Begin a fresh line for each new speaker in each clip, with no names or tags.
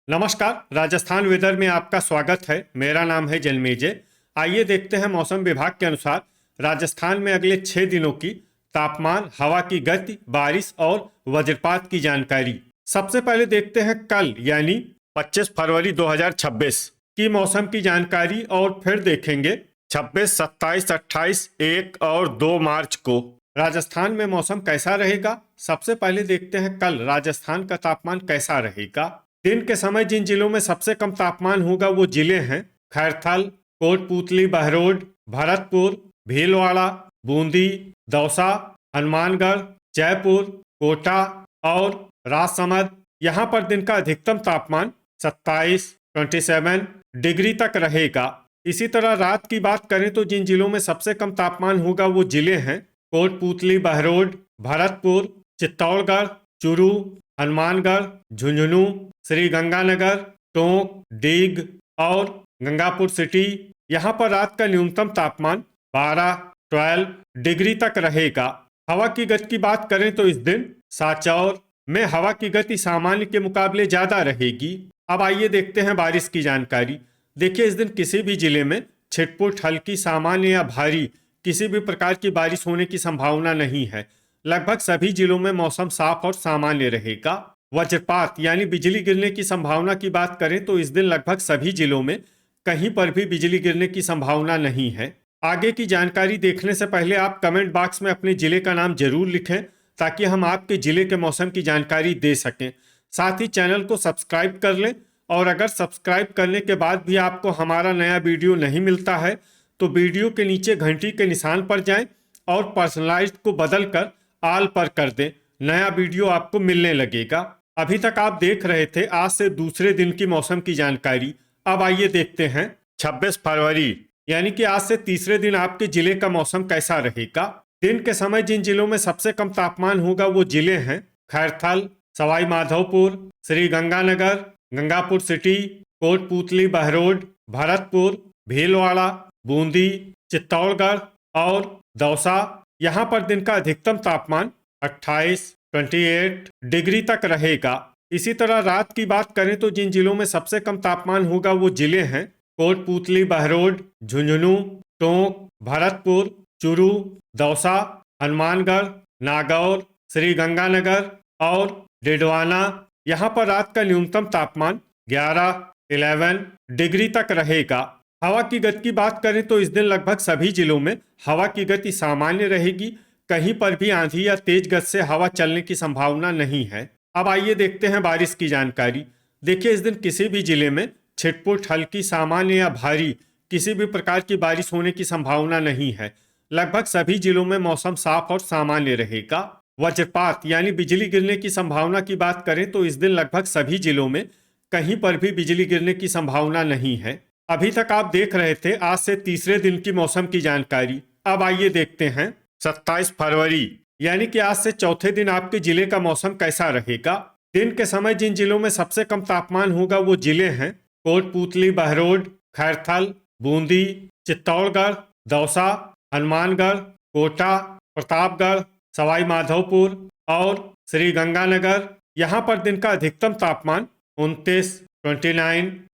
नमस्कार। राजस्थान वेदर में आपका स्वागत है। मेरा नाम है जन्मेजय। आइए देखते हैं मौसम विभाग के अनुसार राजस्थान में अगले 6 दिनों की तापमान, हवा की गति, बारिश और वज्रपात की जानकारी। सबसे पहले देखते हैं कल यानी 25 फरवरी 2026 की मौसम की जानकारी और फिर देखेंगे 26, 27, 28, 1 और 2 मार्च को राजस्थान में मौसम कैसा रहेगा। सबसे पहले देखते हैं कल राजस्थान का तापमान कैसा रहेगा। दिन के समय जिन जिलों में सबसे कम तापमान होगा वो जिले हैं खैरथल, कोटपूतली, बहरोड, भरतपुर, भीलवाड़ा, बूंदी, दौसा, हनुमानगढ़, जयपुर, कोटा और राजसमंद। यहाँ पर दिन का अधिकतम तापमान 27 डिग्री तक रहेगा। इसी तरह रात की बात करें तो जिन जिलों में सबसे कम तापमान होगा वो जिले हैं कोटपूतली, बहरोड, भरतपुर, चित्तौड़गढ़, चूरू, हनुमानगढ़, झुंझुनू, श्री गंगानगर, टोंक, डीग और गंगापुर सिटी। यहाँ पर रात का न्यूनतम तापमान 12 डिग्री तक रहेगा। हवा की गति की बात करें तो इस दिन सांचौर में हवा की गति सामान्य के मुकाबले ज्यादा रहेगी। अब आइए देखते हैं बारिश की जानकारी। देखिए, इस दिन किसी भी जिले में छिटपुट, हल्की, सामान्य या भारी किसी भी प्रकार की बारिश होने की संभावना नहीं है। लगभग सभी जिलों में मौसम साफ और सामान्य रहेगा। वज्रपात यानी बिजली गिरने की संभावना की बात करें तो इस दिन लगभग सभी जिलों में कहीं पर भी बिजली गिरने की संभावना नहीं है। आगे की जानकारी देखने से पहले आप कमेंट बॉक्स में अपने जिले का नाम जरूर लिखें ताकि हम आपके जिले के मौसम की जानकारी दे सकें। साथ ही चैनल को सब्सक्राइब कर लें और अगर सब्सक्राइब करने के बाद भी आपको हमारा नया वीडियो नहीं मिलता है तो वीडियो के नीचे घंटी के निशान पर जाएं और पर्सनलाइज्ड को बदलकर ऑल पर कर दें। नया वीडियो आपको मिलने लगेगा। अभी तक आप देख रहे थे आज से दूसरे दिन की मौसम की जानकारी। अब आइए देखते हैं 26 फरवरी यानी कि आज से तीसरे दिन आपके जिले का मौसम कैसा रहेगा। दिन के समय जिन जिलों में सबसे कम तापमान होगा वो जिले हैं खैरथल, सवाई माधोपुर, श्री गंगानगर, गंगापुर सिटी, कोटपूतली, बहरोड, भरतपुर, भीलवाड़ा, बूंदी, चित्तौड़गढ़ और दौसा। यहाँ पर दिन का अधिकतम तापमान 28 डिग्री तक रहेगा। इसी तरह रात की बात करें तो जिन जिलों में सबसे कम तापमान होगा वो जिले हैं कोटपूतली, बहरोड, झुंझुनू, टोंक, भरतपुर, चूरू, दौसा, हनुमानगढ़, नागौर, श्री गंगानगर और डिडवाना। यहाँ पर रात का न्यूनतम तापमान 11 डिग्री तक रहेगा। हवा की गति की बात करें तो इस दिन लगभग सभी जिलों में हवा की गति सामान्य रहेगी। कहीं पर भी आंधी या तेज गति से हवा चलने की संभावना नहीं है। अब आइए देखते हैं बारिश की जानकारी। देखिए, इस दिन किसी भी जिले में छिटपुट, हल्की, सामान्य या भारी किसी भी प्रकार की बारिश होने की संभावना नहीं है। लगभग सभी जिलों में मौसम साफ और सामान्य रहेगा। वज्रपात यानी बिजली गिरने की संभावना की बात करें तो इस दिन लगभग सभी जिलों में कहीं पर भी बिजली गिरने की संभावना नहीं है। अभी तक आप देख रहे थे आज से तीसरे दिन की मौसम की जानकारी। अब आइए देखते हैं 27 फरवरी यानी कि आज से चौथे दिन आपके जिले का मौसम कैसा रहेगा। दिन के समय जिन जिलों में सबसे कम तापमान होगा वो जिले हैं कोटपूतली, बहरोड, खैरथल, बूंदी, चित्तौड़गढ़, दौसा, हनुमानगढ़, कोटा, प्रतापगढ़, सवाई माधोपुर और श्री गंगानगर। यहाँ पर दिन का अधिकतम तापमान 29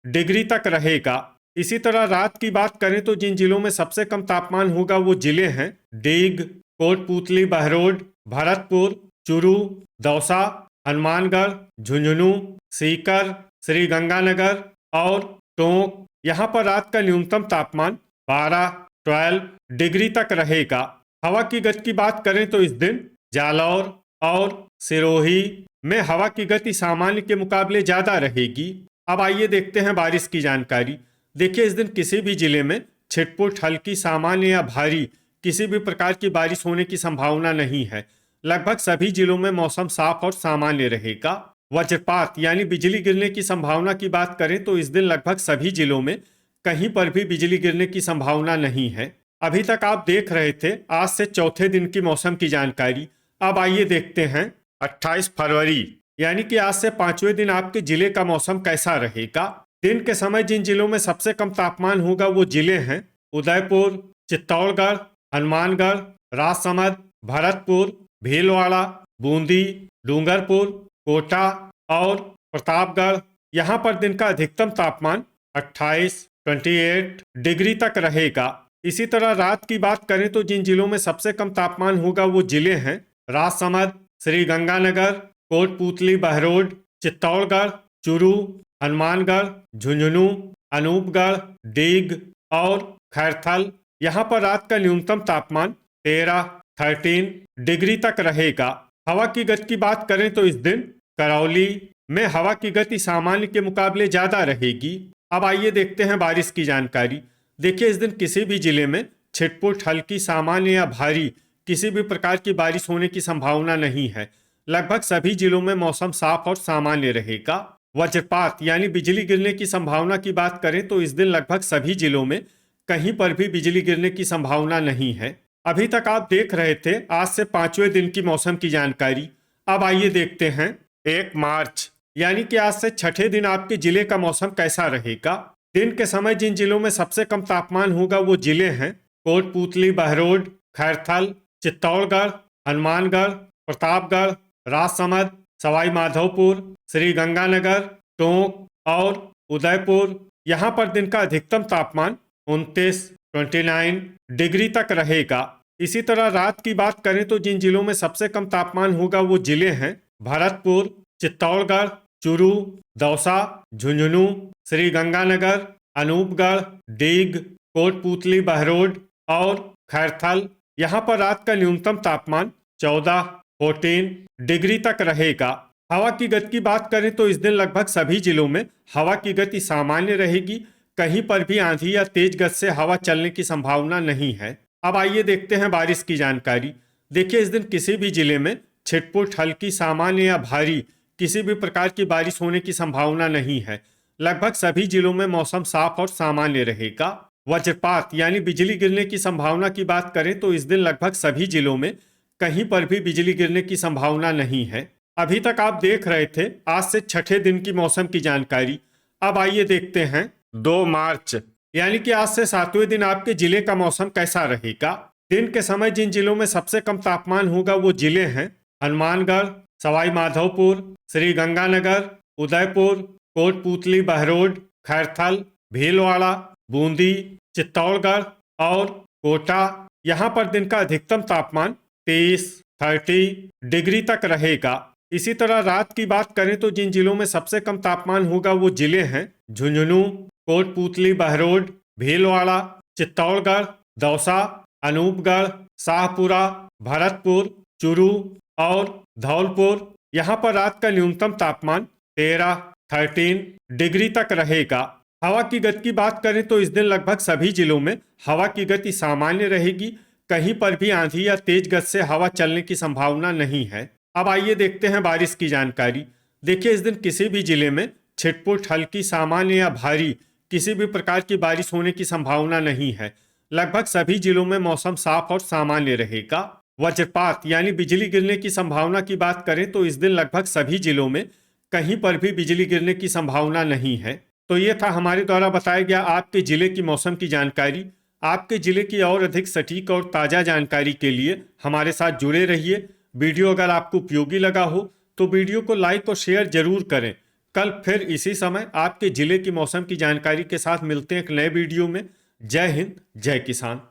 डिग्री तक रहेगा। इसी तरह रात की बात करें तो जिन जिलों में सबसे कम तापमान होगा वो जिले हैं डीग, कोटपूतली, बहरोड, भरतपुर, चूरू, दौसा, हनुमानगढ़, झुंझुनू, सीकर, श्री गंगानगर और टोंक। यहाँ पर रात का न्यूनतम तापमान 12 डिग्री तक रहेगा। हवा की गति की बात करें तो इस दिन जालौर और सिरोही में हवा की गति सामान्य के मुकाबले ज्यादा रहेगी। अब आइए देखते हैं बारिश की जानकारी। देखिए, इस दिन किसी भी जिले में छिटपुट, हल्की, सामान्य या भारी किसी भी प्रकार की बारिश होने की संभावना नहीं है। लगभग सभी जिलों में मौसम साफ और सामान्य रहेगा। वज्रपात यानी बिजली गिरने की संभावना की बात करें तो इस दिन लगभग सभी जिलों में कहीं पर भी बिजली गिरने की संभावना नहीं है। अभी तक आप देख रहे थे आज से चौथे दिन की मौसम की जानकारी। अब आइए देखते हैं 28 फरवरी यानी कि आज से पांचवें दिन आपके जिले का मौसम कैसा रहेगा। दिन के समय जिन जिलों में सबसे कम तापमान होगा वो जिले हैं उदयपुर, चित्तौड़गढ़, हनुमानगढ़, राजसमंद, भरतपुर, भीलवाड़ा, बूंदी, डूंगरपुर, कोटा और प्रतापगढ़। यहाँ पर दिन का अधिकतम तापमान 28 डिग्री तक रहेगा। इसी तरह रात की बात करें तो जिन जिलों में सबसे कम तापमान होगा वो जिले हैं राजसमंद, श्री गंगानगर, कोटपूतली, बहरोड, चित्तौड़गढ़, चूरू, हनुमानगढ़, झुंझुनू, अनूपगढ़, डीग और खैरथल। यहाँ पर रात का न्यूनतम तापमान 13 डिग्री तक रहेगा। हवा की गति की बात करें तो इस दिन करौली में हवा की गति सामान्य के मुकाबले ज्यादा रहेगी। अब आइए देखते हैं बारिश की जानकारी। देखिए, इस दिन किसी भी जिले में छिटपुट, हल्की, सामान्य या भारी किसी भी प्रकार की बारिश होने की संभावना नहीं है। लगभग सभी जिलों में मौसम साफ और सामान्य रहेगा। वज्रपात यानी बिजली गिरने की संभावना की बात करें तो इस दिन लगभग सभी जिलों में कहीं पर भी बिजली गिरने की संभावना नहीं है। अभी तक आप देख रहे थे आज से 5वें दिन की मौसम की जानकारी। अब आइए देखते हैं 1 मार्च यानी कि आज से 6ठे दिन आपके जिले का मौसम कैसा रहेगा। दिन के समय जिन जिलों में सबसे कम तापमान होगा वो जिले हैं कोटपूतली, बहरोड, खैरथल, चित्तौड़गढ़, हनुमानगढ़, प्रतापगढ़, राजसमंद, सवाई माधोपुर, श्री गंगानगर, टोंक और उदयपुर। यहाँ पर दिन का अधिकतम तापमान 29 डिग्री तक रहेगा। इसी तरह रात की बात करें तो जिन जिलों में सबसे कम तापमान होगा वो जिले हैं भरतपुर, चित्तौड़गढ़, चूरू, दौसा, झुंझुनू, श्री गंगानगर, अनूपगढ़, डीग, कोटपूतली, बहरोड और खैरथल। यहाँ पर रात का न्यूनतम तापमान 14 डिग्री तक रहेगा। हवा की गति की बात करें तो इस दिन लगभग सभी जिलों में हवा की गति सामान्य रहेगी। कहीं पर भी आंधी या तेज गति से हवा चलने की संभावना नहीं है। अब आइए देखते हैं बारिश की जानकारी। देखिए, इस दिन किसी भी जिले में छिटपुट, हल्की, सामान्य या भारी किसी भी प्रकार की बारिश होने की संभावना नहीं है। लगभग सभी जिलों में मौसम साफ और सामान्य रहेगा। वज्रपात यानी बिजली गिरने की संभावना की बात करें तो इस दिन लगभग सभी जिलों में कहीं पर भी बिजली गिरने की संभावना नहीं है। अभी तक आप देख रहे थे आज से 6ठे दिन की मौसम की जानकारी। अब आइए देखते हैं 2 मार्च यानी कि आज से 7वें दिन आपके जिले का मौसम कैसा रहेगा। दिन के समय जिन जिलों में सबसे कम तापमान होगा वो जिले हैं हनुमानगढ़, सवाई माधोपुर, श्री गंगानगर, उदयपुर, कोटपूतली, बहरोड, खैरथल, भीलवाड़ा, बूंदी, चित्तौड़गढ़ और कोटा। यहाँ पर दिन का अधिकतम तापमान 30 डिग्री तक रहेगा। इसी तरह रात की बात करें तो जिन जिलों में सबसे कम तापमान होगा वो जिले हैं झुंझुनू, कोटपूतली, बहरोड, भीलवाड़ा, चित्तौड़गढ़, दौसा, अनूपगढ़, शाहपुरा, भरतपुर, चूरू और धौलपुर। यहाँ पर रात का न्यूनतम तापमान 13 डिग्री तक रहेगा। हवा की गति की बात करें तो इस दिन लगभग सभी जिलों में हवा की गति सामान्य रहेगी। कहीं पर भी आंधी या तेज गति से हवा चलने की संभावना नहीं है। अब आइए देखते हैं बारिश की जानकारी। देखिए, इस दिन किसी भी जिले में छिटपुट, हल्की, सामान्य या भारी किसी भी प्रकार की बारिश होने की संभावना नहीं है। लगभग सभी जिलों में मौसम साफ और सामान्य रहेगा। वज्रपात यानी बिजली गिरने की संभावना की बात करें तो इस दिन लगभग सभी जिलों में कहीं पर भी बिजली गिरने की संभावना नहीं है। तो ये था हमारे द्वारा बताया गया आपके जिले की मौसम की जानकारी। आपके जिले की और अधिक सटीक और ताज़ा जानकारी के लिए हमारे साथ जुड़े रहिए। वीडियो अगर आपको उपयोगी लगा हो तो वीडियो को लाइक और शेयर जरूर करें। कल फिर इसी समय आपके जिले की मौसम की जानकारी के साथ मिलते हैं एक नए वीडियो में। जय हिंद, जय किसान।